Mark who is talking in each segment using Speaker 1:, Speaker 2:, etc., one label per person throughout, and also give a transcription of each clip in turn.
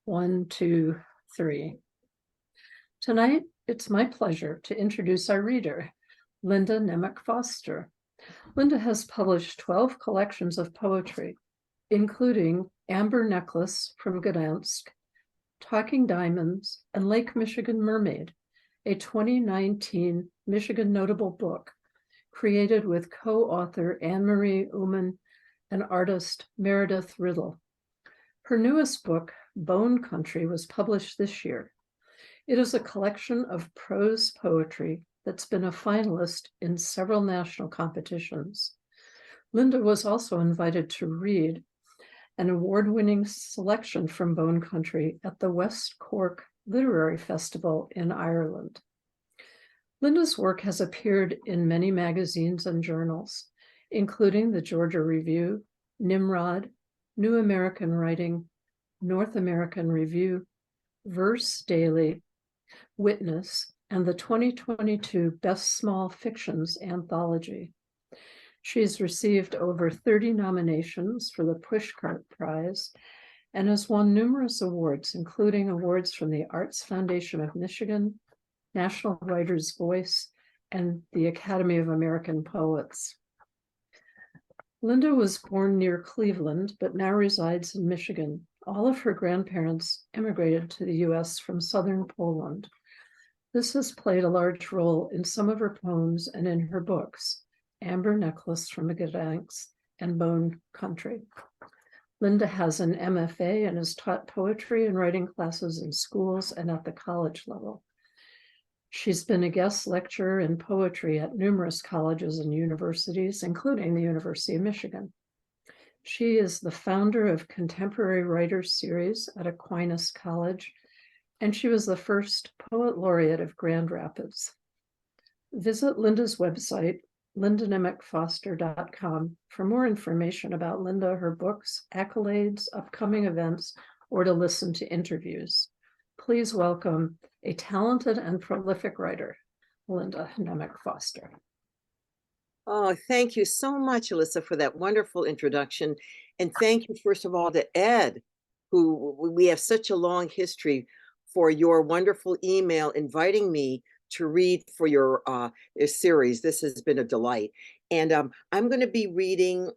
Speaker 1: One, two, three. Tonight, it's my pleasure to introduce our reader, Linda Nemec Foster. Linda has published 12 collections of poetry, including Amber Necklace from Gdansk, Talking Diamonds, and Lake Michigan Mermaid, a 2019 Michigan Notable Book created with co-author Anne-Marie Uman and artist Meredith Riddle. Her newest book, Bone Country, was published this year. It is a collection of prose poetry that's been a finalist in several national competitions. Linda was also invited to read an award-winning selection from Bone Country at the West Cork Literary Festival in Ireland. Linda's work has appeared in many magazines and journals, including the Georgia Review, Nimrod, New American Writing, North American Review, Verse Daily, Witness, and the 2022 Best Small Fictions Anthology. She's received over 30 nominations for the Pushcart Prize and has won numerous awards, including awards from the Arts Foundation of Michigan, National Writer's Voice, and the Academy of American Poets. Linda was born near Cleveland, but now resides in Michigan. All of her grandparents immigrated to the US from southern Poland. This has played a large role in some of her poems and in her books, Amber Necklace from Gdansk and Bone Country. Linda has an MFA and has taught poetry and writing classes in schools and at the college level. She's been a guest lecturer in poetry at numerous colleges and universities, including the University of Michigan. She is the founder of Contemporary Writers Series at Aquinas College, and she was the first poet laureate of Grand Rapids. Visit Linda's website, lindanemecfoster.com, for more information about Linda, her books, accolades, upcoming events, or to listen to interviews. Please welcome a talented and prolific writer, Linda Nemec Foster.
Speaker 2: Oh, thank you so much, Alyssa, for that wonderful introduction. And thank you, first of all, to Ed, who we have such a long history, for your wonderful email inviting me to read for your series. This has been a delight. And I'm going to be reading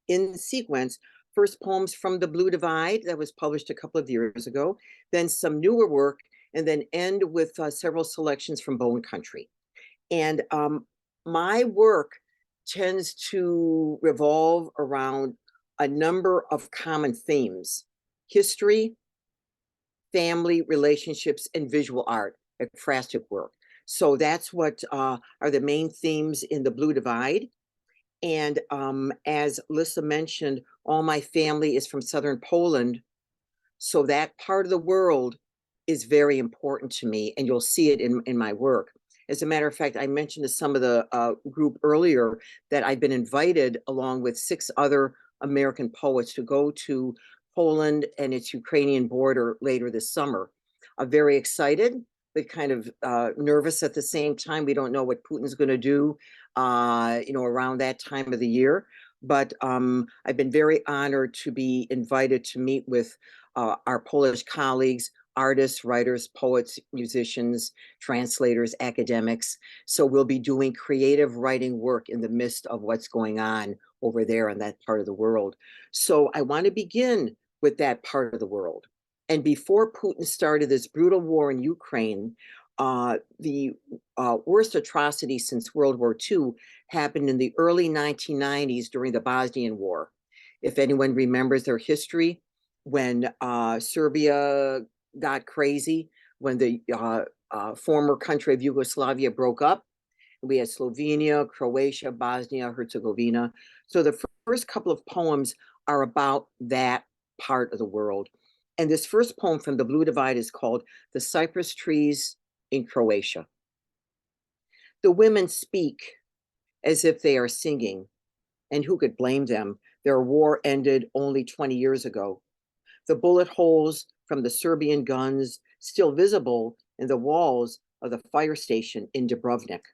Speaker 2: in sequence first poems from The Blue Divide that was published a couple of years ago, then some newer work, and then end with several selections from Bone Country. And my work tends to revolve around a number of common themes: history, family, relationships, and visual art, ekphrastic work. So that's what are the main themes in The Blue Divide. And as Lissa mentioned, all my family is from southern Poland. So that part of the world is very important to me, and you'll see it in my work. As a matter of fact, I mentioned to some of the group earlier that I've been invited, along with 6 other American poets, to go to Poland and its Ukrainian border later this summer. I'm very excited, but kind of nervous at the same time. We don't know what Putin's going to do, around that time of the year. But I've been very honored to be invited to meet with our Polish colleagues, artists, writers, poets, musicians, translators, academics. So we'll be doing creative writing work in the midst of what's going on over there in that part of the world. So I want to begin with that part of the world. And before Putin started this brutal war in Ukraine, the worst atrocity since World War II happened in the early 1990s during the Bosnian War. If anyone remembers their history, when Serbia got crazy, when the former country of Yugoslavia broke up, we had Slovenia, Croatia, Bosnia, Herzegovina. So the first couple of poems are about that part of the world. And this first poem from The Blue Divide is called The Cypress Trees in Croatia. The women speak as if they are singing, and who could blame them? Their war ended only 20 years ago. The bullet holes from the Serbian guns still visible in the walls of the fire station in Dubrovnik.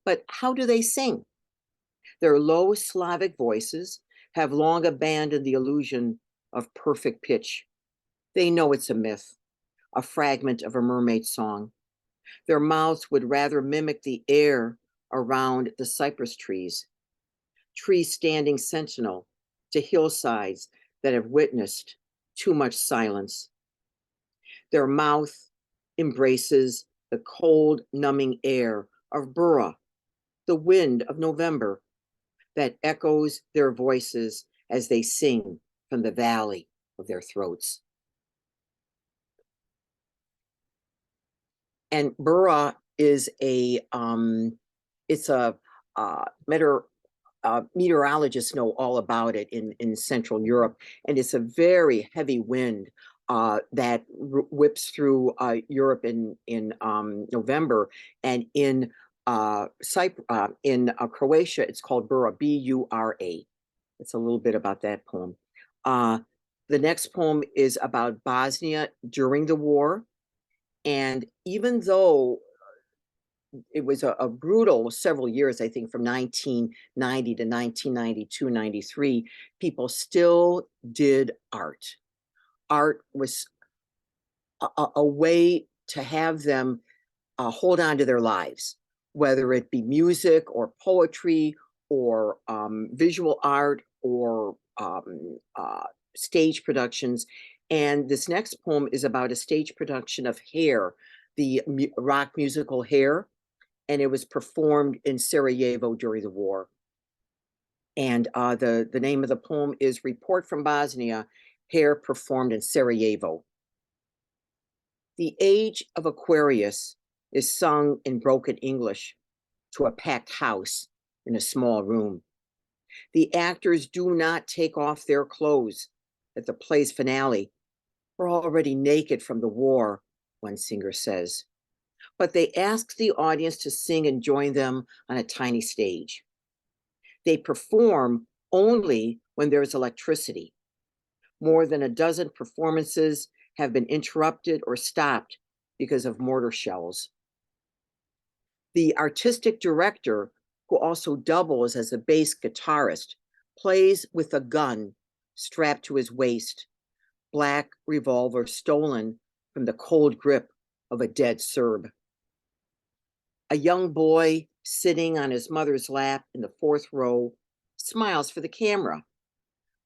Speaker 2: But how do they sing? Their low Slavic voices have long abandoned the illusion of perfect pitch. They know it's a myth, a fragment of a mermaid song. Their mouths would rather mimic the air around the cypress trees standing sentinel to hillsides that have witnessed too much silence. Their mouth embraces the cold, numbing air of Bura, the wind of November that echoes their voices as they sing from the valley of their throats. And Bura is it's a meteorologists know all about it in Central Europe, and it's a very heavy wind that whips through Europe in November, and in Croatia, it's called Bura, B-U-R-A. It's a little bit about that poem. The next poem is about Bosnia during the war, and even though it was a brutal several years, I think from 1990 to 1992, 93, people still did art. Art was a way to have them hold on to their lives, whether it be music or poetry or visual art or stage productions. And this next poem is about a stage production of Hair, the rock musical Hair, and it was performed in Sarajevo during the war. And the name of the poem is Report from Bosnia, Hair performed in Sarajevo. The age of Aquarius is sung in broken English to a packed house in a small room. The actors do not take off their clothes at the play's finale. We're already naked from the war, one singer says. But they ask the audience to sing and join them on a tiny stage. They perform only when there's electricity. More than a dozen performances have been interrupted or stopped because of mortar shells. The artistic director, who also doubles as a bass guitarist, plays with a gun strapped to his waist, black revolver stolen from the cold grip of a dead Serb. A young boy sitting on his mother's lap in the fourth row smiles for the camera.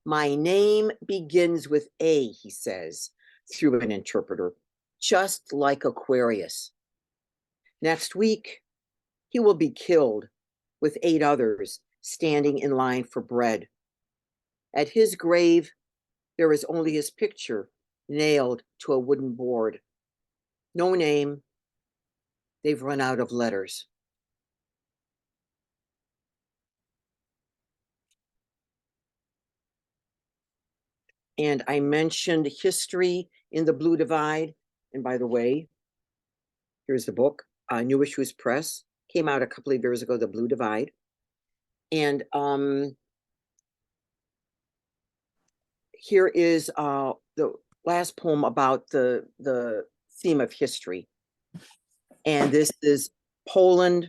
Speaker 2: My name begins with A, he says, through an interpreter, just like Aquarius. Next week, he will be killed with 8 others standing in line for bread. At his grave, there is only his picture nailed to a wooden board. No name. They've run out of letters. And I mentioned history in the Blue Divide. And by the way, here's the book, New Issues Press, came out a couple of years ago, The Blue Divide. And here is the last poem about the theme of history. And this is Poland,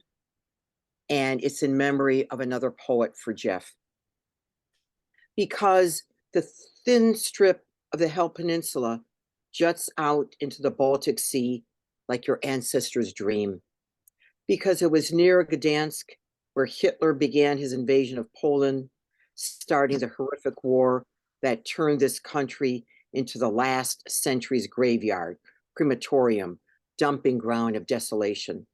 Speaker 2: and it's in memory of another poet for Jeff. Because the thin strip of the Hel Peninsula juts out into the Baltic Sea like your ancestors' dream. Because it was near Gdansk where Hitler began his invasion of Poland, starting the horrific war that turned this country into the last century's graveyard, crematorium, dumping ground of desolation.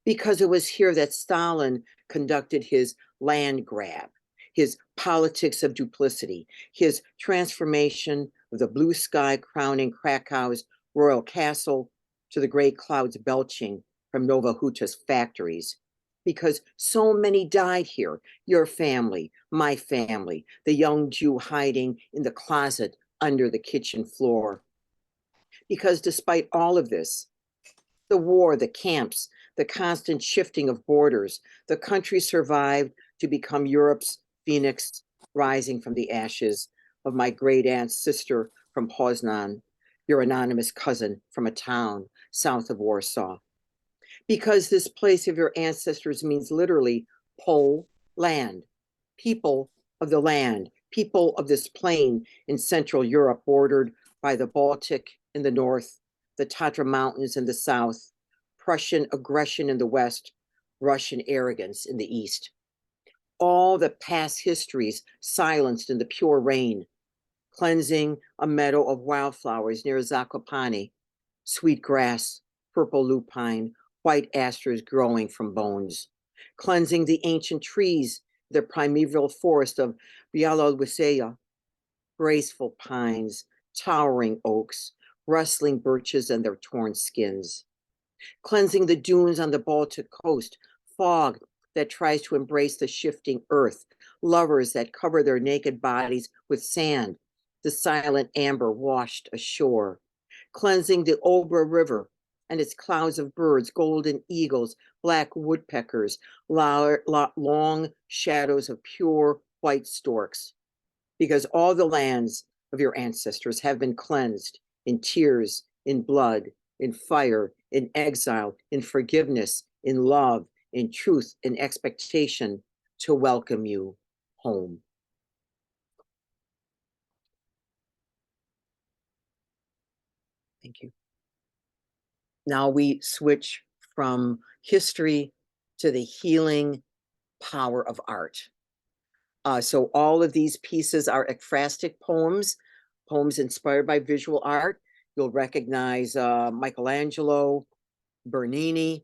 Speaker 2: Because it was here that Stalin conducted his land grab, his politics of duplicity, his transformation of the blue sky crowning Krakow's royal castle to the gray clouds belching from Nova Huta's factories. Because so many died here, your family, my family, the young Jew hiding in the closet under the kitchen floor. Because despite all of this, the war, the camps, the constant shifting of borders, the country survived to become Europe's phoenix, rising from the ashes of my great aunt's sister from Poznan, your anonymous cousin from a town south of Warsaw. Because this place of your ancestors means literally Pole land, people of the land, people of this plain in Central Europe bordered by the Baltic in the north, the Tatra Mountains in the south, Prussian aggression in the west, Russian arrogance in the east. All the past histories silenced in the pure rain, cleansing a meadow of wildflowers near Zakopane, sweet grass, purple lupine, white asters growing from bones, cleansing the ancient trees, the primeval forest of Bialowiceya, graceful pines, towering oaks, rustling birches and their torn skins, cleansing the dunes on the Baltic coast, fog that tries to embrace the shifting earth, lovers that cover their naked bodies with sand, the silent amber washed ashore, cleansing the Obra River and its clouds of birds, golden eagles, black woodpeckers, long shadows of pure white storks, because all the lands of your ancestors have been cleansed in tears, in blood, in fire, in exile, in forgiveness, in love, in truth, in expectation to welcome you home. Thank you. Now we switch from history to the healing power of art. So all of these pieces are ekphrastic poems, poems inspired by visual art. You'll recognize Michelangelo, Bernini,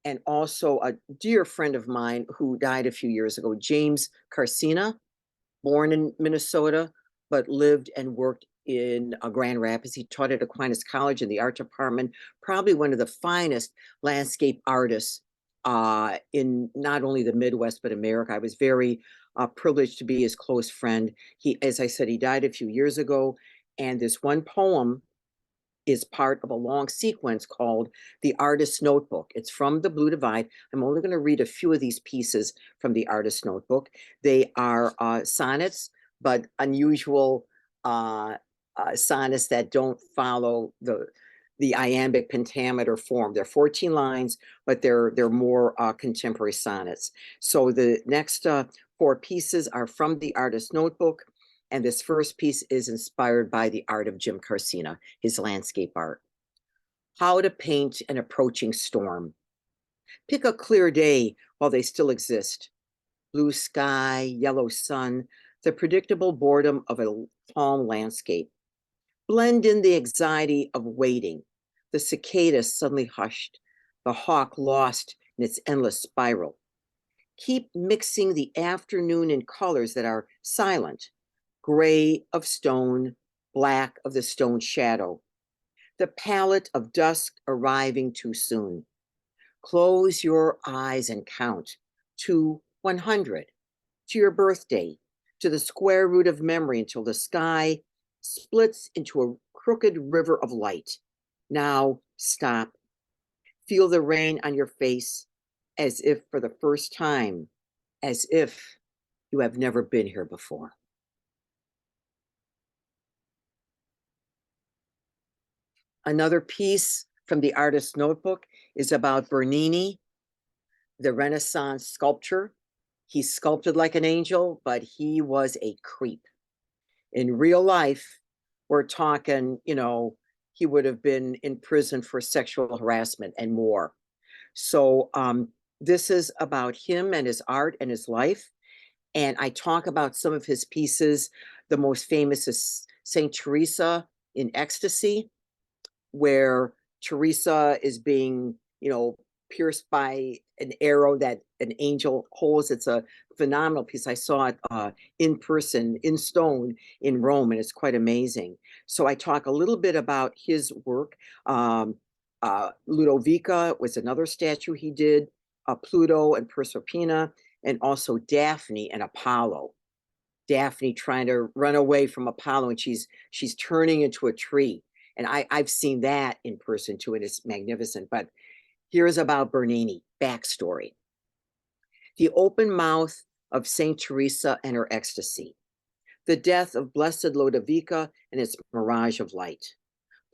Speaker 2: and also a dear friend of mine who died a few years ago, James Carcina, born in Minnesota, but lived and worked in Grand Rapids. He taught at Aquinas College in the art department, probably one of the finest landscape artists in not only the Midwest, but America. I was very privileged to be his close friend. He, as I said, he died a few years ago. And this one poem is part of a long sequence called The Artist's Notebook. It's from the Blue Divide. I'm only going to read a few of these pieces from The Artist's Notebook. They are sonnets, but unusual sonnets that don't follow the iambic pentameter form. They're 14 lines, but they're more contemporary sonnets. So the next 4 pieces are from The Artist's Notebook. And this first piece is inspired by the art of Jim Carcina, his landscape art. How to paint an approaching storm. Pick a clear day while they still exist. Blue sky, yellow sun, the predictable boredom of a calm landscape. Blend in the anxiety of waiting, the cicada suddenly hushed, the hawk lost in its endless spiral. Keep mixing the afternoon in colors that are silent, gray of stone, black of the stone shadow, the palette of dusk arriving too soon. Close your eyes and count to 100, to your birthday, to the square root of memory until the sky splits into a crooked river of light. Now stop. Feel the rain on your face as if for the first time, as if you have never been here before. Another piece from the Artist's Notebook is about Bernini, the Renaissance sculptor. He sculpted like an angel, but he was a creep. In real life, we're talking, you know, he would have been in prison for sexual harassment and more. So this is about him and his art and his life. And I talk about some of his pieces. The most famous is Saint Teresa in Ecstasy, where Teresa is being, you know, pierced by an arrow that an angel holds. It's a phenomenal piece. I saw it in person, in stone, in Rome, and it's quite amazing. So I talk a little bit about his work. Ludovica was another statue he did, Pluto and Proserpina, and also Daphne and Apollo. Daphne trying to run away from Apollo, and she's turning into a tree. And I've seen that in person too, and it's magnificent. But here's about Bernini, backstory. The open mouth of Saint Teresa and her ecstasy. The death of Blessed Ludovica and its mirage of light.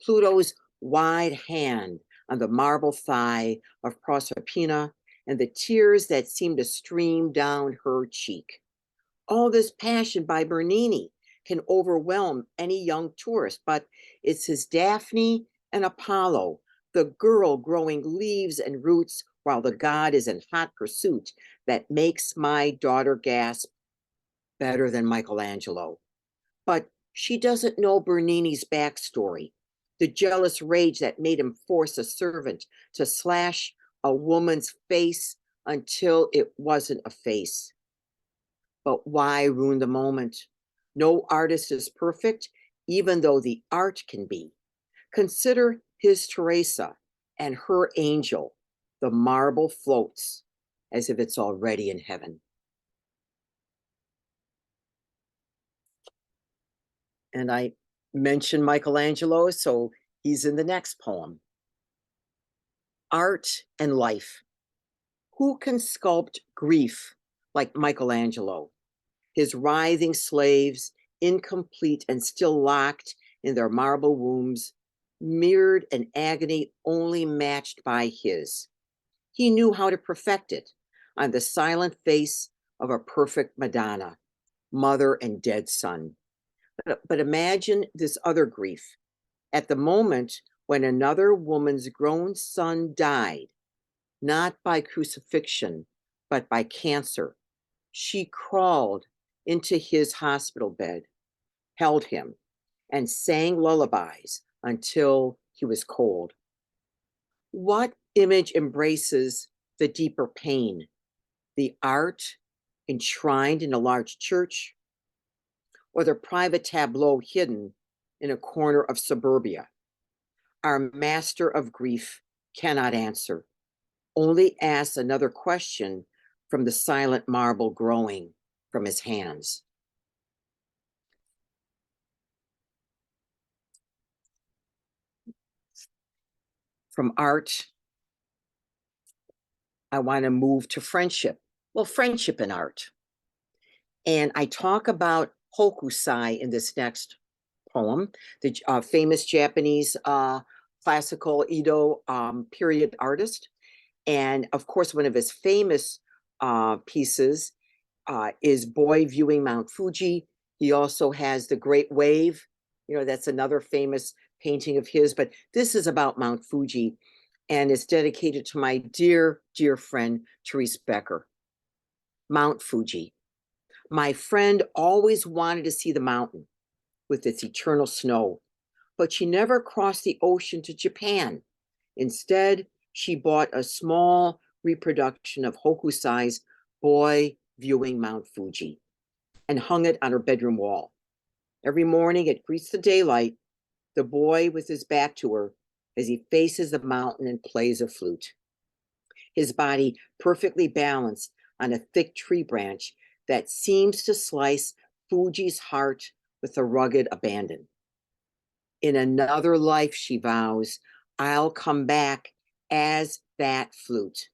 Speaker 2: Pluto's wide hand on the marble thigh of Proserpina and the tears that seemed to stream down her cheek. All this passion by Bernini, can overwhelm any young tourist, but it's his Daphne and Apollo, the girl growing leaves and roots while the god is in hot pursuit, that makes my daughter gasp, better than Michelangelo. But she doesn't know Bernini's backstory, the jealous rage that made him force a servant to slash a woman's face until it wasn't a face. But why ruin the moment? No artist is perfect, even though the art can be. Consider his Teresa and her angel. The marble floats as if it's already in heaven. And I mentioned Michelangelo, so he's in the next poem. Art and life. Who can sculpt grief like Michelangelo? His writhing slaves, incomplete and still locked in their marble wombs, mirrored an agony only matched by his. He knew how to perfect it on the silent face of a perfect Madonna, mother and dead son. But imagine this other grief. At the moment when another woman's grown son died, not by crucifixion, but by cancer, she crawled into his hospital bed, held him, and sang lullabies until he was cold. What image embraces the deeper pain? The art enshrined in a large church, or the private tableau hidden in a corner of suburbia? Our master of grief cannot answer, only asks another question from the silent marble growing from his hands. From art, I want to move to friendship. Well, friendship and art. And I talk about Hokusai in this next poem, the famous Japanese classical Edo period artist. And of course, one of his famous pieces is Boy Viewing Mount Fuji. He also has The Great Wave. You know, that's another famous painting of his, but this is about Mount Fuji, and it's dedicated to my dear, dear friend, Therese Becker. Mount Fuji. My friend always wanted to see the mountain with its eternal snow, but she never crossed the ocean to Japan. Instead, she bought a small reproduction of Hokusai's Boy Viewing Mount Fuji and hung it on her bedroom wall. Every morning it greets the daylight, the boy with his back to her as he faces the mountain and plays a flute. His body perfectly balanced on a thick tree branch that seems to slice Fuji's heart with a rugged abandon. In another life, she vows, I'll come back as that flute,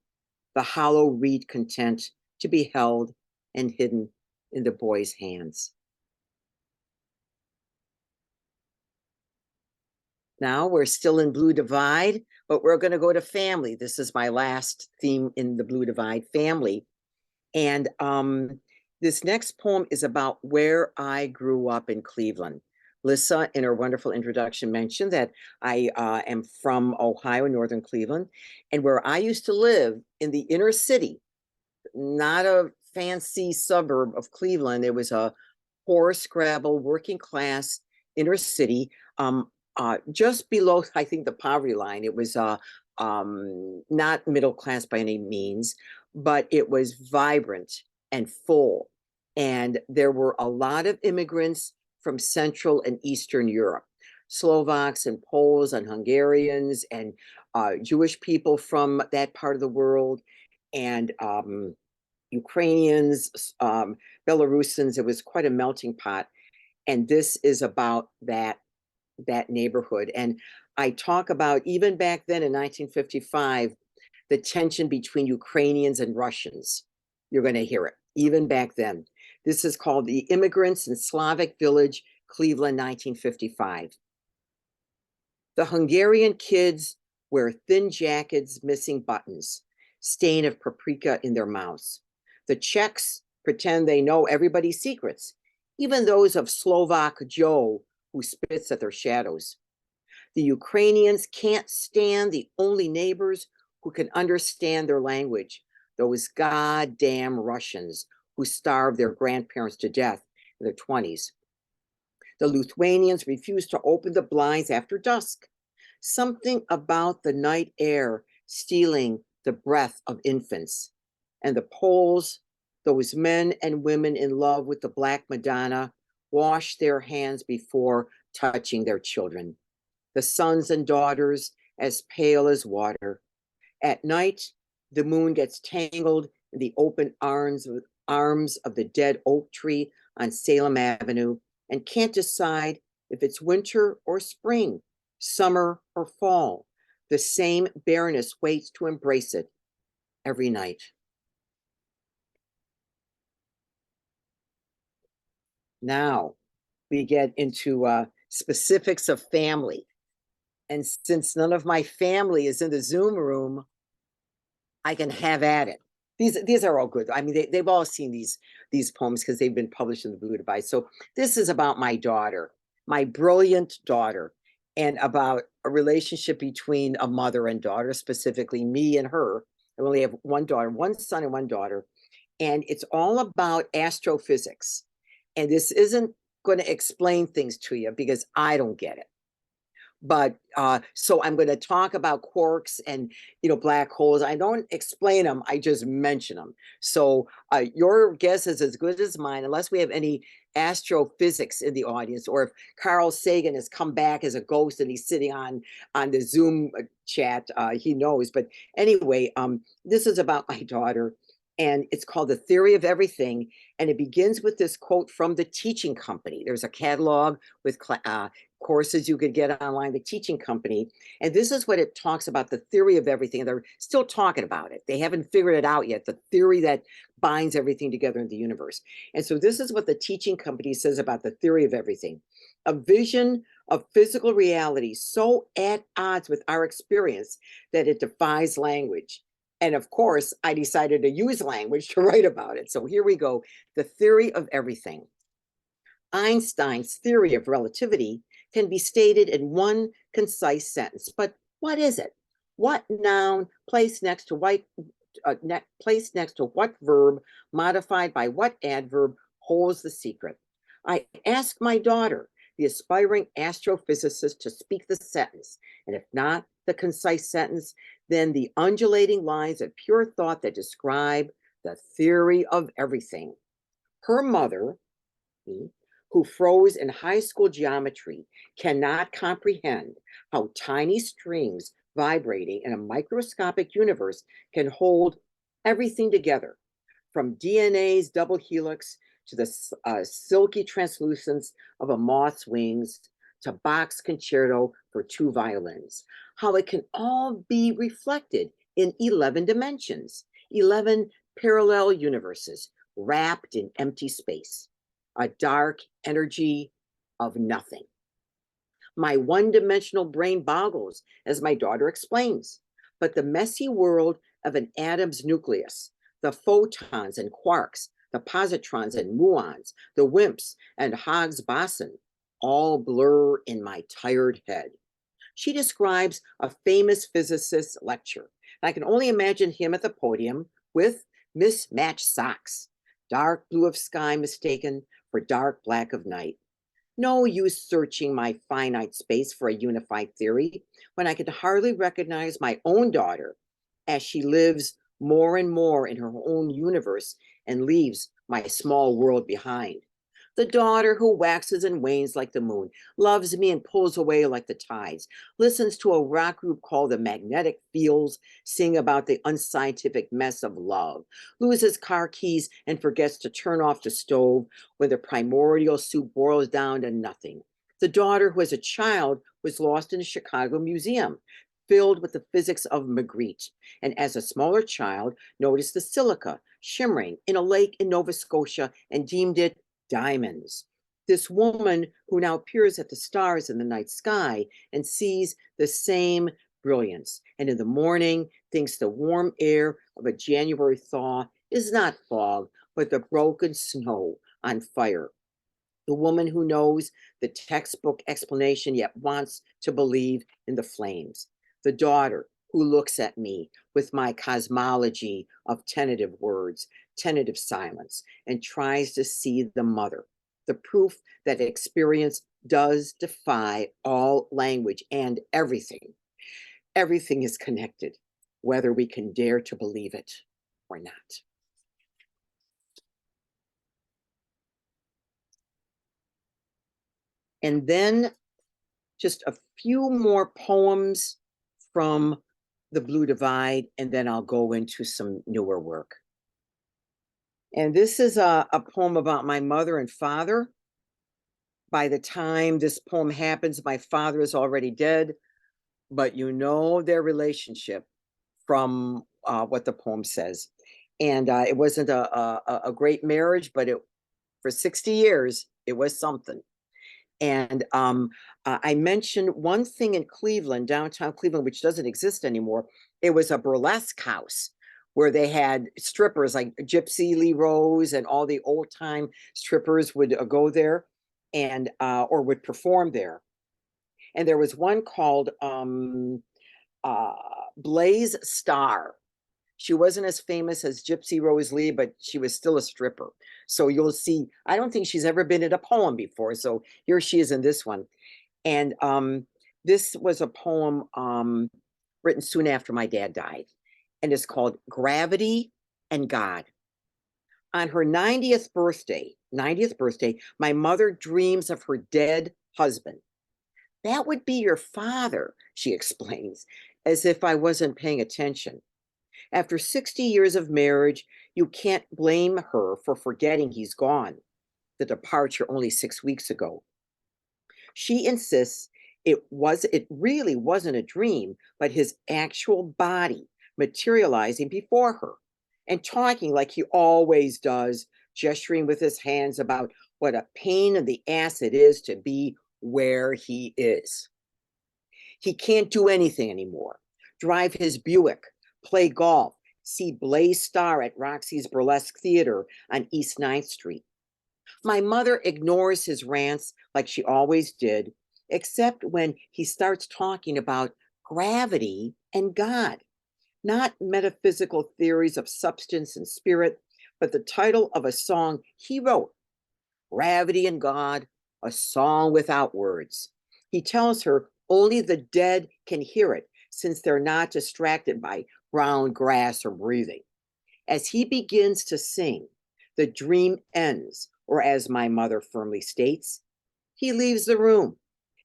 Speaker 2: the hollow reed content to be held and hidden in the boy's hands. Now we're still in Blue Divide, but we're going to go to family. This is my last theme in the Blue Divide, family. And this next poem is about where I grew up in Cleveland. Lissa, in her wonderful introduction, mentioned that I am from Ohio, northern Cleveland, and where I used to live in the inner city, not a fancy suburb of Cleveland. It was a poor, scrabble, working class inner city, just below, I think, the poverty line. It was not middle class by any means, but it was vibrant and full. And there were a lot of immigrants from Central and Eastern Europe, Slovaks and Poles and Hungarians and Jewish people from that part of the world, and Ukrainians, Belarusians. It was quite a melting pot. And this is about that neighborhood. And I talk about, even back then in 1955, the tension between Ukrainians and Russians. You're going to hear it, even back then. This is called The Immigrants in Slavic Village, Cleveland, 1955. The Hungarian kids wear thin jackets missing buttons, stain of paprika in their mouths. The Czechs pretend they know everybody's secrets, even those of Slovak Joe, who spits at their shadows. The Ukrainians can't stand the only neighbors who can understand their language, those goddamn Russians who starved their grandparents to death in their 20s. The Lithuanians refuse to open the blinds after dusk. Something about the night air stealing the breath of infants. And the Poles, those men and women in love with the Black Madonna, wash their hands before touching their children. The sons and daughters as pale as water. At night, the moon gets tangled in the open arms of the dead oak tree on Salem Avenue and can't decide if it's winter or spring, summer or fall. The same bareness waits to embrace it every night. Now we get into specifics of family. And since none of my family is in the Zoom room, I can have at it. These are all good. I mean, they've all seen these poems because they've been published in the Blue Device. So this is about my daughter, my brilliant daughter, and about a relationship between a mother and daughter, specifically me and her. I only have one daughter, one son and one daughter. And it's all about astrophysics. And this isn't going to explain things to you because I don't get it. But so I'm going to talk about quarks and, black holes. I don't explain them. I just mention them. So your guess is as good as mine, unless we have any astrophysics in the audience, or if Carl Sagan has come back as a ghost and he's sitting on the Zoom chat, he knows. But anyway, this is about my daughter, and it's called The Theory of Everything. And it begins with this quote from The Teaching Company. There's a catalog with courses you could get online, The Teaching Company. And this is what it talks about, the theory of everything. They're still talking about it. They haven't figured it out yet, the theory that binds everything together in the universe. And so this is what The Teaching Company says about the theory of everything. A vision of physical reality so at odds with our experience that it defies language. And of course, I decided to use language to write about it. So here we go. The theory of everything. Einstein's theory of relativity can be stated in one concise sentence. But what is it? What noun placed next to what verb modified by what adverb holds the secret? I ask my daughter, the aspiring astrophysicist, to speak the sentence, and if not the concise sentence, then the undulating lines of pure thought that describe the theory of everything. Her mother, who froze in high school geometry, cannot comprehend how tiny strings vibrating in a microscopic universe can hold everything together, from DNA's double helix to the silky translucence of a moth's wings to Bach's concerto for two violins, how it can all be reflected in 11 dimensions, 11 parallel universes wrapped in empty space, a dark energy of nothing. My one-dimensional brain boggles, as my daughter explains, but the messy world of an atom's nucleus, the photons and quarks, the positrons and muons, the WIMPs and Higgs boson, all blur in my tired head. She describes a famous physicist's lecture. I can only imagine him at the podium with mismatched socks, dark blue of sky mistaken for dark black of night. No use searching my finite space for a unified theory when I can hardly recognize my own daughter as she lives more and more in her own universe and leaves my small world behind. The daughter who waxes and wanes like the moon, loves me and pulls away like the tides, listens to a rock group called the Magnetic Fields sing about the unscientific mess of love, loses car keys and forgets to turn off the stove when the primordial soup boils down to nothing. The daughter who as a child was lost in a Chicago museum, filled with the physics of Magritte, and as a smaller child noticed the silica shimmering in a lake in Nova Scotia and deemed it diamonds. This woman who now peers at the stars in the night sky and sees the same brilliance, and in the morning thinks the warm air of a January thaw is not fog, but the broken snow on fire. The woman who knows the textbook explanation yet wants to believe in the flames. The daughter who looks at me with my cosmology of tentative words, tentative silence, and tries to see the mother. The proof that experience does defy all language and everything. Everything is connected, whether we can dare to believe it or not. And then just a few more poems from the Blue Divide, and then I'll go into some newer work. And this is a poem about my mother and father. By the time this poem happens, my father is already dead, but you know their relationship from what the poem says. And it wasn't a great marriage, but for 60 years, it was something. And I mentioned one thing in Cleveland, downtown Cleveland, which doesn't exist anymore. It was a burlesque house where they had strippers like Gypsy Lee Rose and all the old time strippers would go there and or would perform there. And there was one called Blaze Star. She wasn't as famous as Gypsy Rose Lee, but she was still a stripper. So you'll see, I don't think she's ever been in a poem before. So here she is in this one. And this was a poem written soon after my dad died. And it's called Gravity and God. On her 90th birthday, my mother dreams of her dead husband. That would be your father, she explains, as if I wasn't paying attention. After 60 years of marriage, you can't blame her for forgetting he's gone, the departure only 6 weeks ago. She insists it really wasn't a dream, but his actual body materializing before her and talking like he always does, gesturing with his hands about what a pain in the ass it is to be where he is. He can't do anything anymore. Drive his Buick, play golf, see Blaze Star at Roxy's Burlesque Theater on East 9th Street. My mother ignores his rants like she always did, except when he starts talking about gravity and God. Not metaphysical theories of substance and spirit, but the title of a song he wrote, Gravity and God, a song without words. He tells her only the dead can hear it, since they're not distracted by brown grass or breathing. As he begins to sing, the dream ends, or as my mother firmly states, he leaves the room.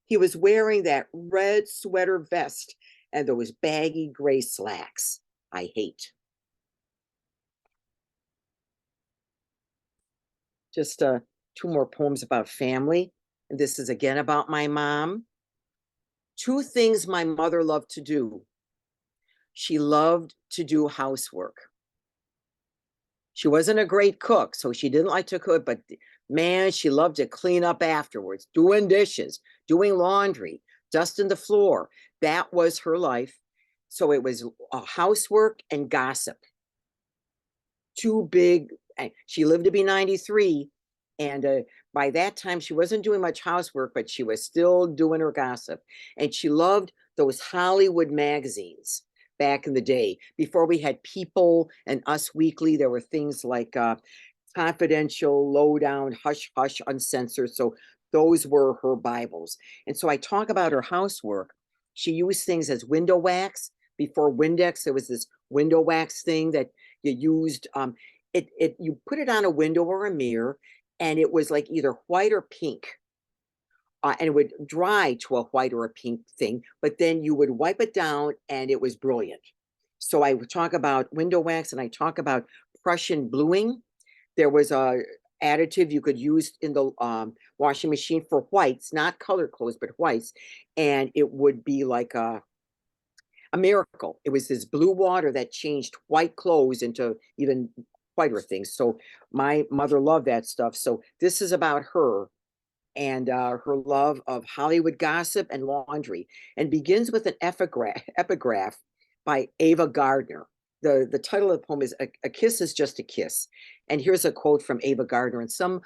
Speaker 2: He was wearing that red sweater vest and those baggy gray slacks I hate. Just two more poems about family. And this is again about my mom. Two things my mother loved to do. She loved to do housework. She wasn't a great cook, so she didn't like to cook, but man, she loved to clean up afterwards, doing dishes, doing laundry, dusting the floor. That was her life. So it was housework and gossip. Two big, she lived to be 93. And by that time, she wasn't doing much housework, but she was still doing her gossip. And she loved those Hollywood magazines back in the day. Before we had People and Us Weekly, there were things like Confidential, Lowdown, Hush Hush, Uncensored. So those were her Bibles. And so I talk about her housework. She used things as window wax. Before Windex, there was this window wax thing that you used. You put it on a window or a mirror, and it was like either white or pink. And it would dry to a white or a pink thing, but then you would wipe it down and it was brilliant. So I would talk about window wax and I talk about Prussian bluing. There was a additive you could use in the washing machine for whites, not colored clothes, but whites. And it would be like a miracle. It was this blue water that changed white clothes into even whiter things. So my mother loved that stuff. So this is about her and her love of Hollywood gossip and laundry, and begins with an epigraph by Ava Gardner. The title of the poem is A Kiss is Just a Kiss. And here's a quote from Ava Gardner. And some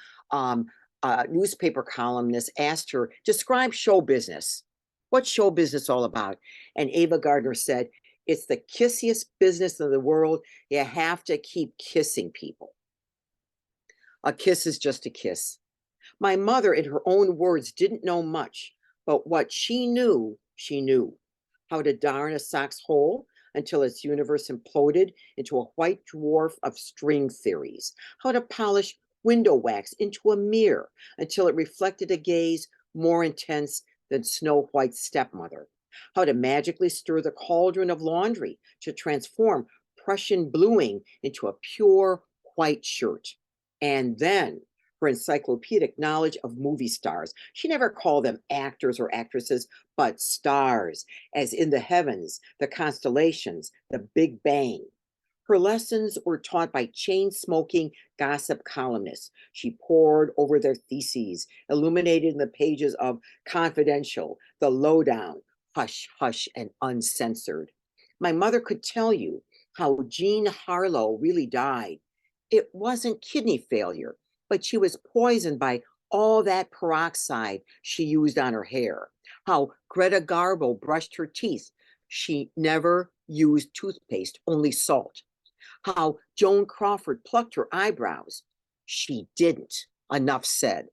Speaker 2: newspaper columnist asked her, describe show business. What's show business all about? And Ava Gardner said, it's the kissiest business in the world. You have to keep kissing people. A kiss is just a kiss. My mother, in her own words, didn't know much, but what she knew, how to darn a sock's hole until its universe imploded into a white dwarf of string theories, how to polish window wax into a mirror until it reflected a gaze more intense than Snow White's stepmother, how to magically stir the cauldron of laundry to transform Prussian bluing into a pure white shirt. And then her encyclopedic knowledge of movie stars. She never called them actors or actresses, but stars, as in the heavens, the constellations, the Big Bang. Her lessons were taught by chain-smoking gossip columnists. She pored over their theses, illuminated in the pages of Confidential, The Lowdown, Hush, Hush, and Uncensored. My mother could tell you how Jean Harlow really died. It wasn't kidney failure, but she was poisoned by all that peroxide she used on her hair. How Greta Garbo brushed her teeth. She never used toothpaste, only salt. How Joan Crawford plucked her eyebrows. She didn't. Enough said.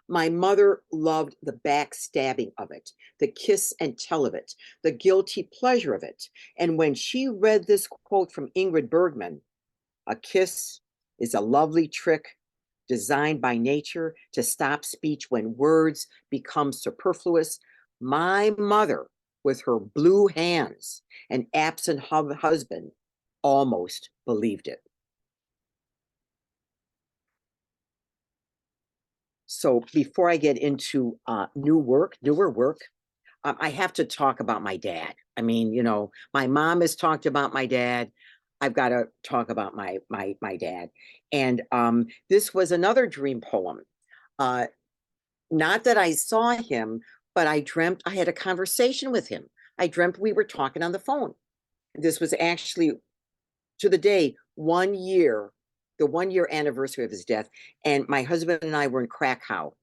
Speaker 2: My mother loved the backstabbing of it, the kiss and tell of it, the guilty pleasure of it. And when she read this quote from Ingrid Bergman, a kiss is a lovely trick designed by nature to stop speech when words become superfluous. My mother, with her blue hands and absent husband, almost believed it. So before I get into newer work, I have to talk about my dad. I mean, you know, my mom has talked about my dad. I've got to talk about my dad. And this was another dream poem. Not that I saw him, but I dreamt I had a conversation with him. I dreamt we were talking on the phone. This was actually to the day 1 year, the 1 year anniversary of his death. And my husband and I were in Krakow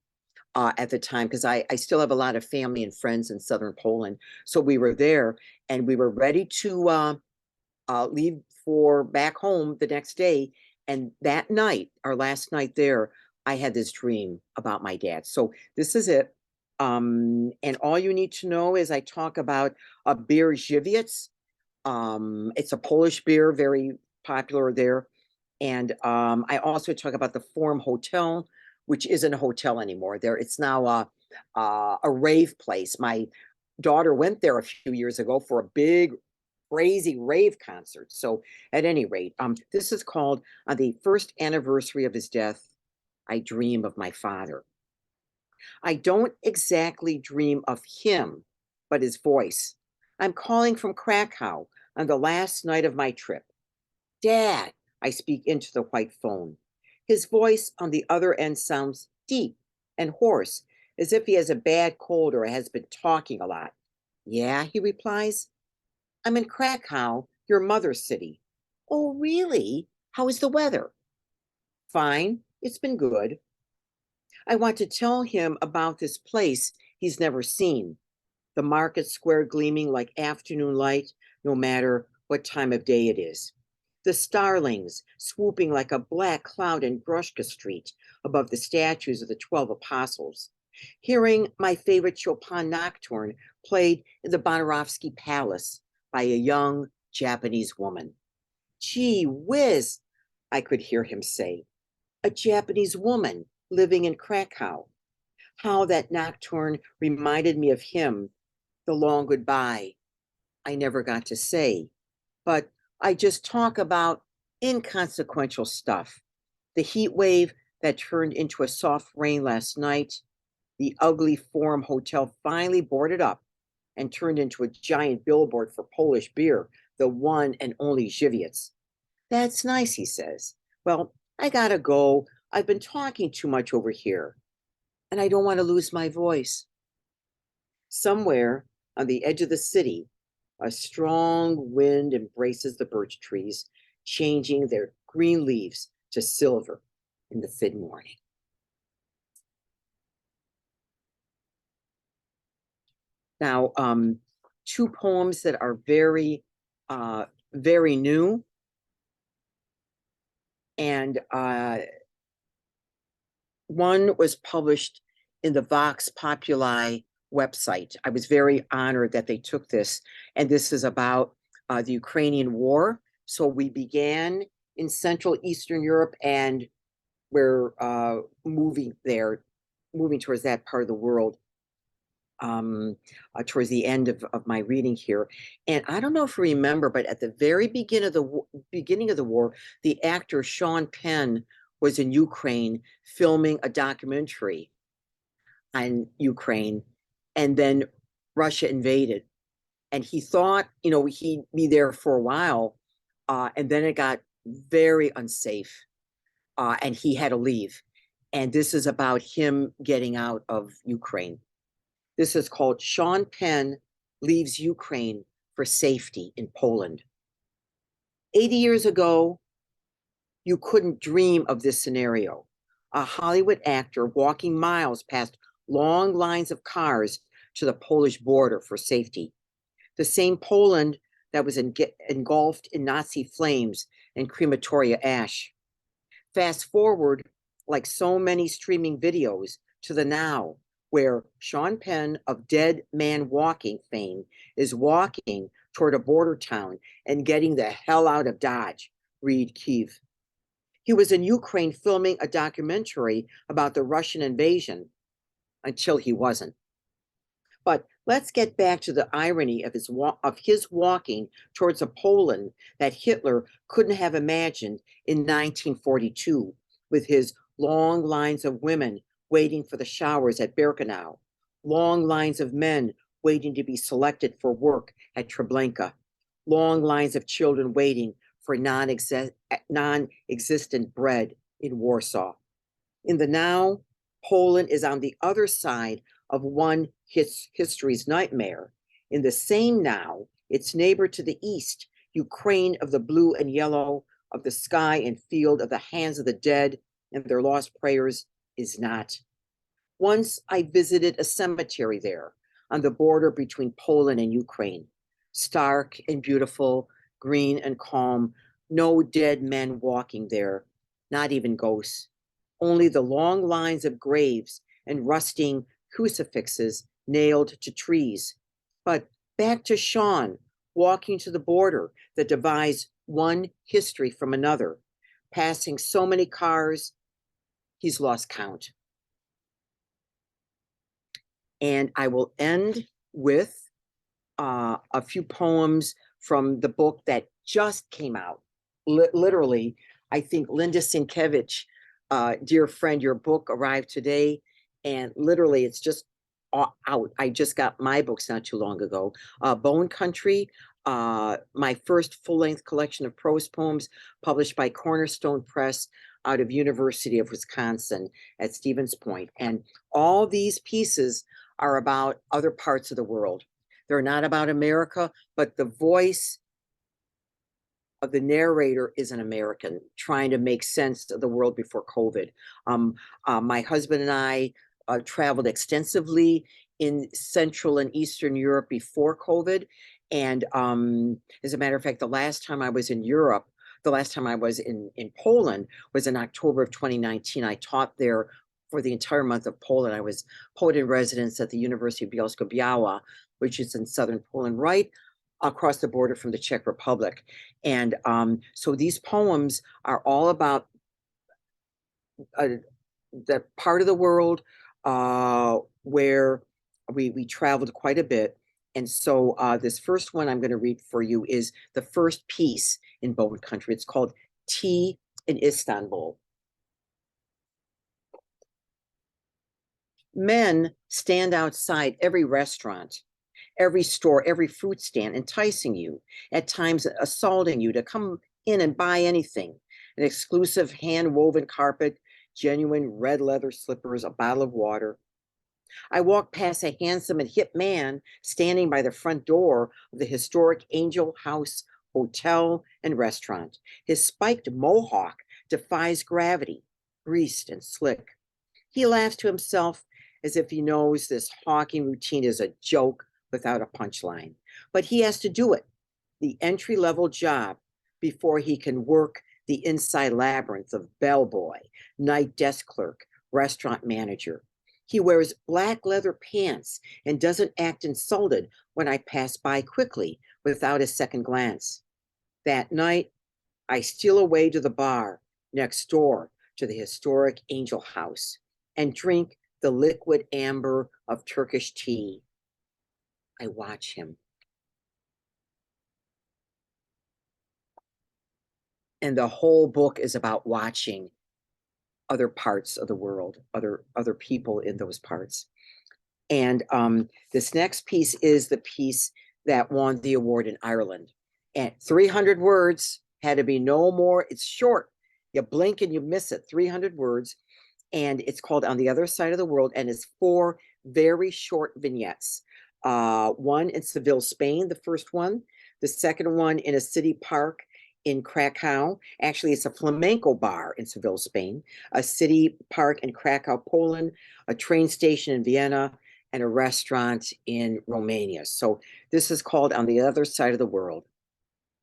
Speaker 2: at the time because I still have a lot of family and friends in southern Poland. So we were there and we were ready to leave for back home the next day. And that night, our last night there, I had this dream about my dad. So this is it. And all you need to know is I talk about a beer Żywiec. It's a Polish beer, very popular there. And I also talk about the Forum Hotel, which isn't a hotel anymore. There, it's now a rave place. My daughter went there a few years ago for a big, crazy rave concert. So, at any rate, this is called on the first anniversary of his death. I dream of my father. I don't exactly dream of him, but his voice. I'm calling from Krakow on the last night of my trip. Dad, I speak into the white phone. His voice on the other end sounds deep and hoarse, as if he has a bad cold or has been talking a lot. Yeah, he replies. I'm in Krakow, your mother's city. Oh, really? How is the weather? Fine. It's been good. I want to tell him about this place he's never seen. The market square gleaming like afternoon light, no matter what time of day it is. The starlings swooping like a black cloud in Grushka Street above the statues of the 12 apostles. Hearing my favorite Chopin nocturne played in the Bonarovsky Palace by a young Japanese woman. Gee whiz, I could hear him say. A Japanese woman living in Krakow. How that nocturne reminded me of him, the long goodbye I never got to say. But I just talk about inconsequential stuff. The heat wave that turned into a soft rain last night, the ugly Forum Hotel finally boarded up and turned into a giant billboard for Polish beer, the one and only Żywiec. That's nice, he says. Well, I gotta go. I've been talking too much over here, and I don't want to lose my voice. Somewhere on the edge of the city, a strong wind embraces the birch trees, changing their green leaves to silver in the thin morning. Now, two poems that are very, very new. And one was published in the Vox Populi website. I was very honored that they took this. And this is about the Ukrainian war. So we began in Central Eastern Europe, and we're moving towards that part of the world towards the end of my reading here. And I don't know if you remember, but at the very beginning of the war, the actor Sean Penn was in Ukraine filming a documentary on Ukraine, and then Russia invaded. And he thought, he'd be there for a while, and then it got very unsafe, and he had to leave. And this is about him getting out of Ukraine. This is called Sean Penn Leaves Ukraine for Safety in Poland. 80 years ago, you couldn't dream of this scenario. A Hollywood actor walking miles past long lines of cars to the Polish border for safety. The same Poland that was engulfed in Nazi flames and crematoria ash. Fast forward, like so many streaming videos, to the now, where Sean Penn of Dead Man Walking fame is walking toward a border town and getting the hell out of Dodge, read Kyiv. He was in Ukraine filming a documentary about the Russian invasion until he wasn't. But let's get back to the irony of his walking towards a Poland that Hitler couldn't have imagined in 1942, with his long lines of women waiting for the showers at Birkenau, long lines of men waiting to be selected for work at Treblinka, long lines of children waiting for non-existent bread in Warsaw. In the now, Poland is on the other side of one history's nightmare. In the same now, its neighbor to the east, Ukraine of the blue and yellow, of the sky and field, of the hands of the dead and their lost prayers, is not. Once I visited a cemetery there on the border between Poland and Ukraine. Stark and beautiful, green and calm, no dead men walking there, not even ghosts. Only the long lines of graves and rusting crucifixes nailed to trees. But back to Sean, walking to the border that divides one history from another, passing so many cars, he's lost count. And I will end with a few poems from the book that just came out. Literally, I think Linda Sienkiewicz, dear friend, your book arrived today, and literally it's just out. I just got my books not too long ago. Bone Country, my first full-length collection of prose poems published by Cornerstone Press out of University of Wisconsin at Stevens Point. And all these pieces are about other parts of the world. They're not about America, but the voice of the narrator is an American trying to make sense of the world before COVID. My husband and I traveled extensively in Central and Eastern Europe before COVID. And as a matter of fact, the last time I was in Europe, the last time I was in Poland was in October of 2019. I taught there for the entire month of Poland. I was poet in residence at the University of Bielsko-Biała, which is in southern Poland, right across the border from the Czech Republic. And so these poems are all about the part of the world where we traveled quite a bit. And so this first one I'm going to read for you is the first piece in Bone Country. It's called Tea in Istanbul. Men stand outside every restaurant, every store, every fruit stand, enticing you, at times assaulting you to come in and buy anything, an exclusive hand-woven carpet, genuine red leather slippers, a bottle of water. I walk past a handsome and hip man standing by the front door of the historic Angel House Hotel and Restaurant. His spiked mohawk defies gravity, greased and slick. He laughs to himself as if he knows this hawking routine is a joke without a punchline, but he has to do it, the entry-level job, before he can work the inside labyrinth of bellboy, night desk clerk, restaurant manager. He wears black leather pants and doesn't act insulted when I pass by quickly without a second glance. That night, I steal away to the bar next door to the historic Angel House and drink the liquid amber of Turkish tea. I watch him. And the whole book is about watching other parts of the world, other people in those parts. And this next piece is the piece that won the award in Ireland. And 300 words, had to be no more. It's short. You blink and you miss it. 300 words. And it's called On the Other Side of the World, and it's 4 very short vignettes. One in Seville, Spain, the first one. The second one in a city park in Krakow. Actually, it's a flamenco bar in Seville, Spain. A city park in Krakow, Poland. A train station in Vienna. And a restaurant in Romania. So this is called On the Other Side of the World.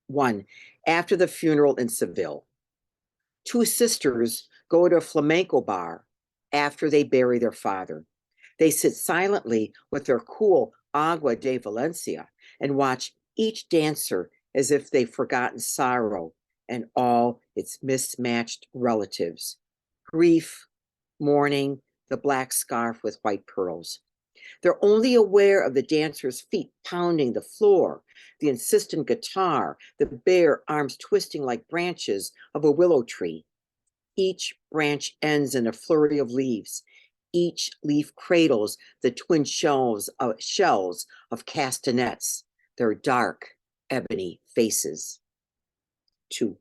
Speaker 2: 1. After the funeral in Seville, 2 sisters go to a flamenco bar after they bury their father. They sit silently with their cool agua de Valencia and watch each dancer as if they've forgotten sorrow and all its mismatched relatives. Grief, mourning, the black scarf with white pearls. They're only aware of the dancer's feet pounding the floor, the insistent guitar, the bare arms twisting like branches of a willow tree. Each branch ends in a flurry of leaves. Each leaf cradles the twin shells of castanets, their dark ebony faces. 2.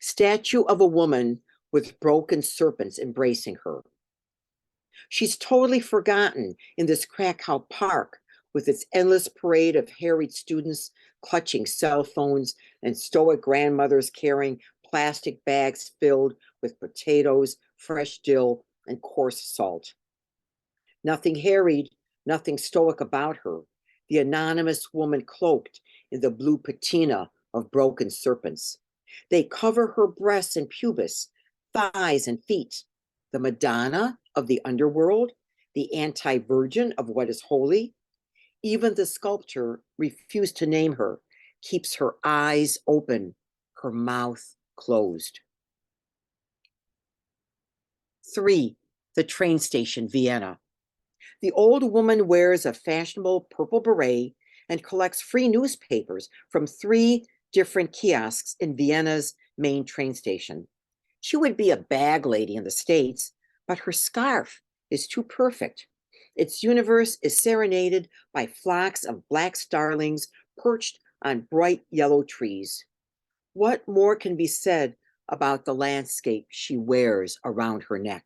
Speaker 2: Statue of a woman with broken serpents embracing her. She's totally forgotten in this Krakow park with its endless parade of harried students clutching cell phones and stoic grandmothers carrying plastic bags filled with potatoes, fresh dill, and coarse salt. Nothing harried, nothing stoic about her, the anonymous woman cloaked in the blue patina of broken serpents. They cover her breasts and pubis, thighs and feet, the Madonna of the underworld, the anti-virgin of what is holy. Even the sculptor refused to name her, keeps her eyes open, her mouth closed. 3. The train station, Vienna. The old woman wears a fashionable purple beret and collects free newspapers from 3 different kiosks in Vienna's main train station. She would be a bag lady in the States, but her scarf is too perfect. Its universe is serenaded by flocks of black starlings perched on bright yellow trees. What more can be said about the landscape she wears around her neck,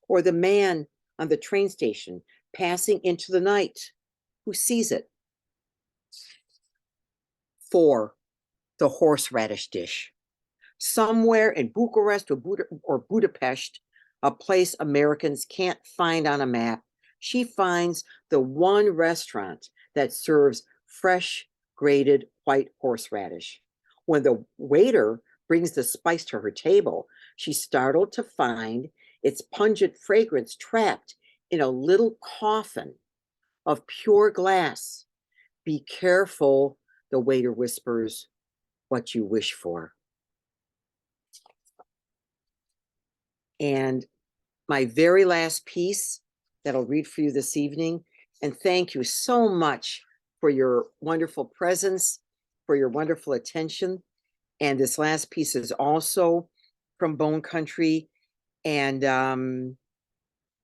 Speaker 2: or the man on the train station passing into the night who sees it? 4. The horseradish dish. Somewhere in Bucharest or Budapest, a place Americans can't find on a map, she finds the one restaurant that serves fresh, grated white horseradish. When the waiter brings the spice to her table, she's startled to find its pungent fragrance trapped in a little coffin of pure glass. Be careful, the waiter whispers, what you wish for. And my very last piece that I'll read for you this evening, and thank you so much for your wonderful presence, for your wonderful attention. And this last piece is also from Bone Country, and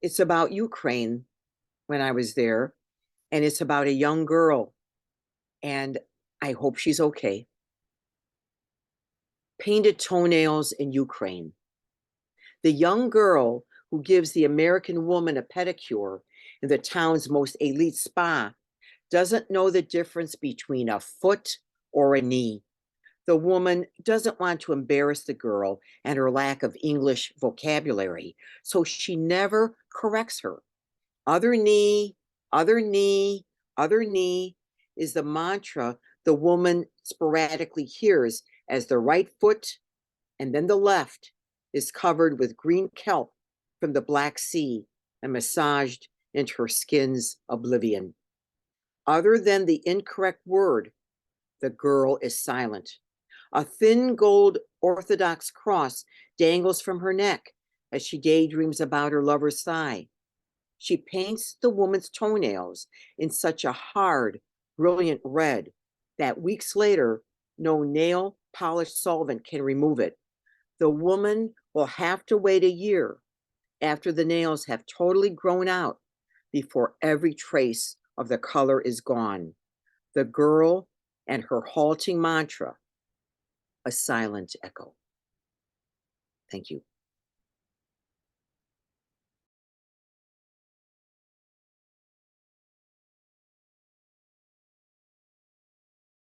Speaker 2: it's about Ukraine when I was there, and it's about a young girl, and I hope she's okay. Painted toenails in Ukraine. The young girl who gives the American woman a pedicure in the town's most elite spa doesn't know the difference between a foot or a knee. The woman doesn't want to embarrass the girl and her lack of English vocabulary, so she never corrects her. Other knee, other knee is the mantra the woman sporadically hears as the right foot and then the left is covered with green kelp from the Black Sea and massaged into her skin's oblivion. Other than the incorrect word, the girl is silent. A thin gold Orthodox cross dangles from her neck as she daydreams about her lover's thigh. She paints the woman's toenails in such a hard, brilliant red that weeks later, no nail polish solvent can remove it. The woman will have to wait a year after the nails have totally grown out before every trace of the color is gone. The girl and her halting mantra, a silent echo. Thank you.